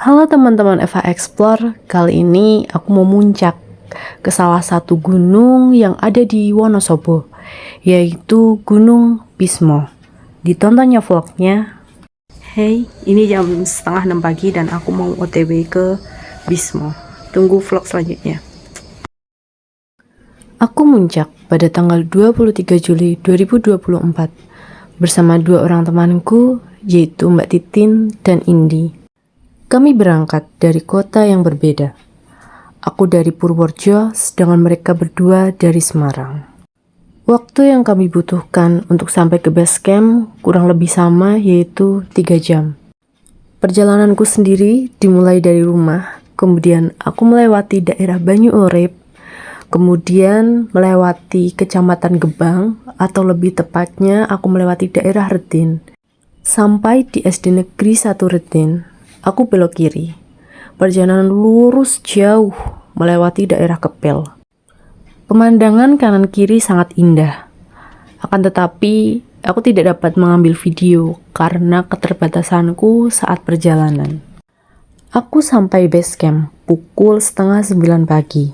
Halo teman-teman Eva Explore, kali ini aku mau muncak ke salah satu gunung yang ada di Wonosobo, yaitu Gunung Bismo. Ditontonnya vlognya. Hey, ini jam setengah 6 pagi dan aku mau OTW ke Bismo. Tunggu vlog selanjutnya. Aku muncak pada tanggal 23 Juli 2024 bersama dua orang temanku, yaitu Mbak Titin dan Indi. Kami berangkat dari kota yang berbeda. Aku dari Purworejo, sedangkan mereka berdua dari Semarang. Waktu yang kami butuhkan untuk sampai ke base camp kurang lebih sama, yaitu 3 jam. Perjalananku sendiri dimulai dari rumah, kemudian aku melewati daerah Banyu Urip, kemudian melewati Kecamatan Gebang, atau lebih tepatnya aku melewati daerah Retin. Sampai di SD Negeri 1 Retin, aku belok kiri. Perjalanan lurus jauh melewati daerah Kepel. Pemandangan kanan kiri sangat indah. Akan tetapi, aku tidak dapat mengambil video karena keterbatasanku saat perjalanan. Aku sampai base camp pukul setengah 9 pagi.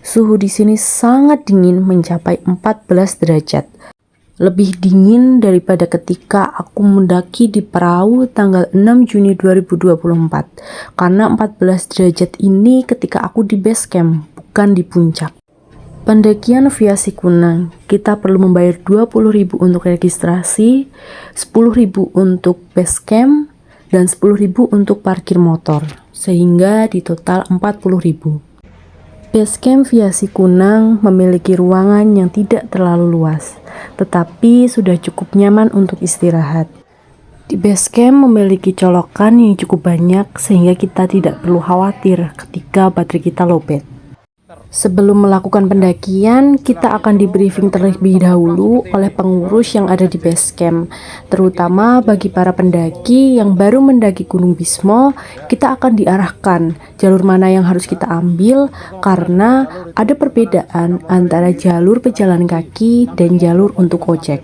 Suhu di sini sangat dingin mencapai 14 derajat. Lebih dingin daripada ketika aku mendaki di perahu tanggal 6 Juni 2024. Karena 14 derajat ini ketika aku di base camp, bukan di puncak. Pendakian via Sikunang, kita perlu membayar 20.000 untuk registrasi, 10.000 untuk base camp, dan 10.000 untuk parkir motor, sehingga di total 40.000. Base camp via Sikunang memiliki ruangan yang tidak terlalu luas, tetapi sudah cukup nyaman untuk istirahat. Di base camp memiliki colokan yang cukup banyak sehingga kita tidak perlu khawatir ketika baterai kita lowbat. Sebelum melakukan pendakian, kita akan di briefing terlebih dahulu oleh pengurus yang ada di base camp. Terutama bagi para pendaki yang baru mendaki Gunung Bismo, kita akan diarahkan jalur mana yang harus kita ambil karena ada perbedaan antara jalur pejalan kaki dan jalur untuk ojek.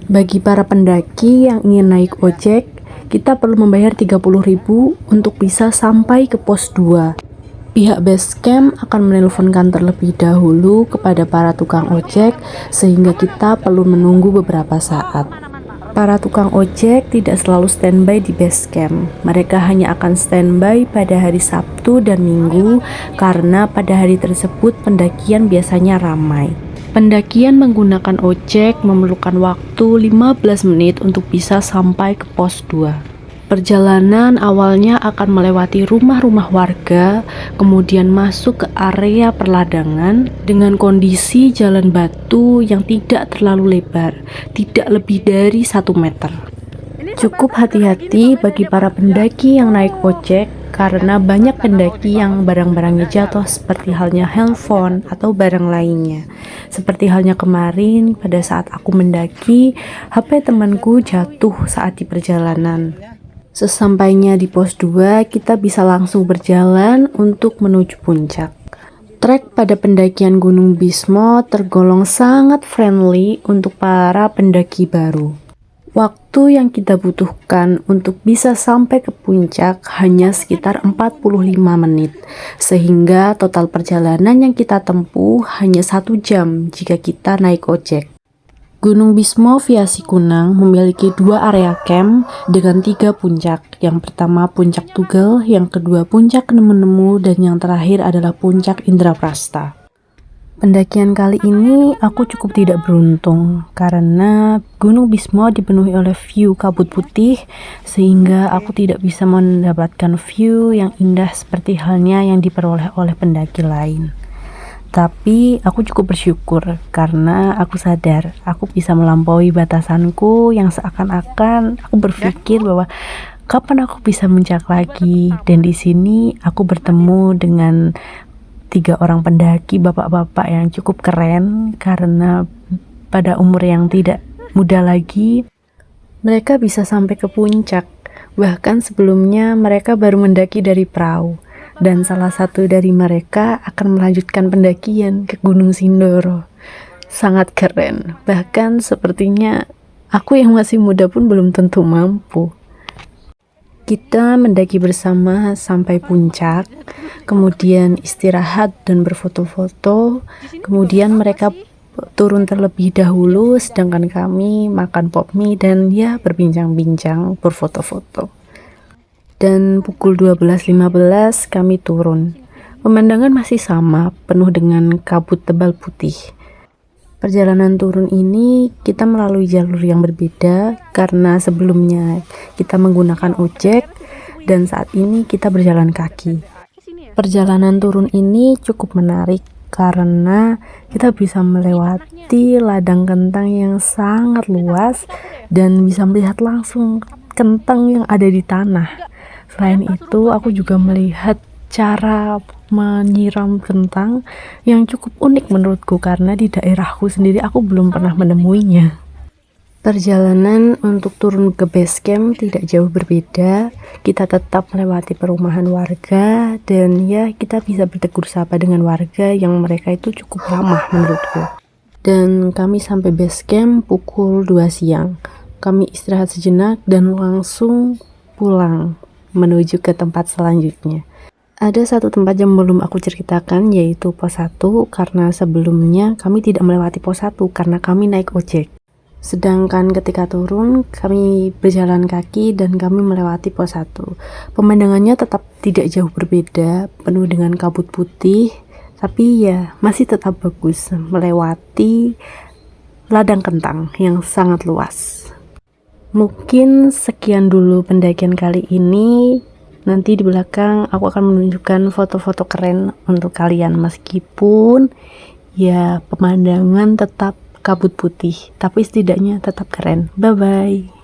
Bagi para pendaki yang ingin naik ojek, kita perlu membayar 30.000 untuk bisa sampai ke pos 2. Pihak base camp akan menelponkan terlebih dahulu kepada para tukang ojek sehingga kita perlu menunggu beberapa saat. Para tukang ojek tidak selalu standby di base camp. Mereka hanya akan standby pada hari Sabtu dan Minggu karena pada hari tersebut pendakian biasanya ramai. Pendakian menggunakan ojek memerlukan waktu 15 menit untuk bisa sampai ke pos 2. Perjalanan awalnya akan melewati rumah-rumah warga, kemudian masuk ke area perladangan dengan kondisi jalan batu yang tidak terlalu lebar, tidak lebih dari 1 meter. Cukup hati-hati bagi para pendaki yang naik ojek karena banyak pendaki yang barang-barangnya jatuh seperti halnya handphone atau barang lainnya. Seperti halnya kemarin pada saat aku mendaki, HP temanku jatuh saat di perjalanan. Sesampainya di pos 2, kita bisa langsung berjalan untuk menuju puncak. Trek pada pendakian Gunung Bismo tergolong sangat friendly untuk para pendaki baru. Waktu yang kita butuhkan untuk bisa sampai ke puncak hanya sekitar 45 menit, sehingga total perjalanan yang kita tempuh hanya 1 jam jika kita naik ojek. Gunung Bismo via Sikunang memiliki 2 area camp dengan 3 puncak. Yang pertama puncak Tugel, yang kedua puncak Nemu-Nemu, dan yang terakhir adalah puncak Indraprasta. Pendakian kali ini aku cukup tidak beruntung karena Gunung Bismo dipenuhi oleh view kabut putih sehingga aku tidak bisa mendapatkan view yang indah seperti halnya yang diperoleh oleh pendaki lain. Tapi aku cukup bersyukur karena aku sadar aku bisa melampaui batasanku yang seakan-akan aku berpikir bahwa kapan aku bisa muncak lagi. Dan di sini aku bertemu dengan 3 orang pendaki bapak-bapak yang cukup keren karena pada umur yang tidak muda lagi mereka bisa sampai ke puncak. Bahkan sebelumnya mereka baru mendaki dari perahu. Dan salah satu dari mereka akan melanjutkan pendakian ke Gunung Sindoro. Sangat keren, bahkan sepertinya aku yang masih muda pun belum tentu mampu. Kita mendaki bersama sampai puncak, kemudian istirahat dan berfoto-foto, kemudian mereka turun terlebih dahulu, sedangkan kami makan pop mie dan ya berbincang-bincang, berfoto-foto. Dan pukul 12.15 kami turun. Pemandangan masih sama, penuh dengan kabut tebal putih. Perjalanan turun ini kita melalui jalur yang berbeda karena sebelumnya kita menggunakan ojek dan saat ini kita berjalan kaki. Perjalanan turun ini cukup menarik karena kita bisa melewati ladang kentang yang sangat luas dan bisa melihat langsung kentang yang ada di tanah. Selain itu, aku juga melihat cara menyiram kentang yang cukup unik menurutku karena di daerahku sendiri aku belum pernah menemuinya. Perjalanan untuk turun ke base camp tidak jauh berbeda. Kita tetap melewati perumahan warga dan ya kita bisa bertegur sapa dengan warga yang mereka itu cukup ramah menurutku. Dan kami sampai base camp pukul 2 siang. Kami istirahat sejenak dan langsung pulang menuju ke tempat selanjutnya. Ada satu tempat yang belum aku ceritakan, yaitu pos 1, karena sebelumnya kami tidak melewati pos 1 karena kami naik ojek. Sedangkan ketika turun, kami berjalan kaki dan kami melewati pos 1. Pemandangannya tetap tidak jauh berbeda, penuh dengan kabut putih, tapi ya masih tetap bagus melewati ladang kentang yang sangat luas. Mungkin sekian dulu pendakian kali ini. Nanti di belakang aku akan menunjukkan foto-foto keren untuk kalian meskipun ya pemandangan tetap kabut putih, tapi setidaknya tetap keren. Bye bye.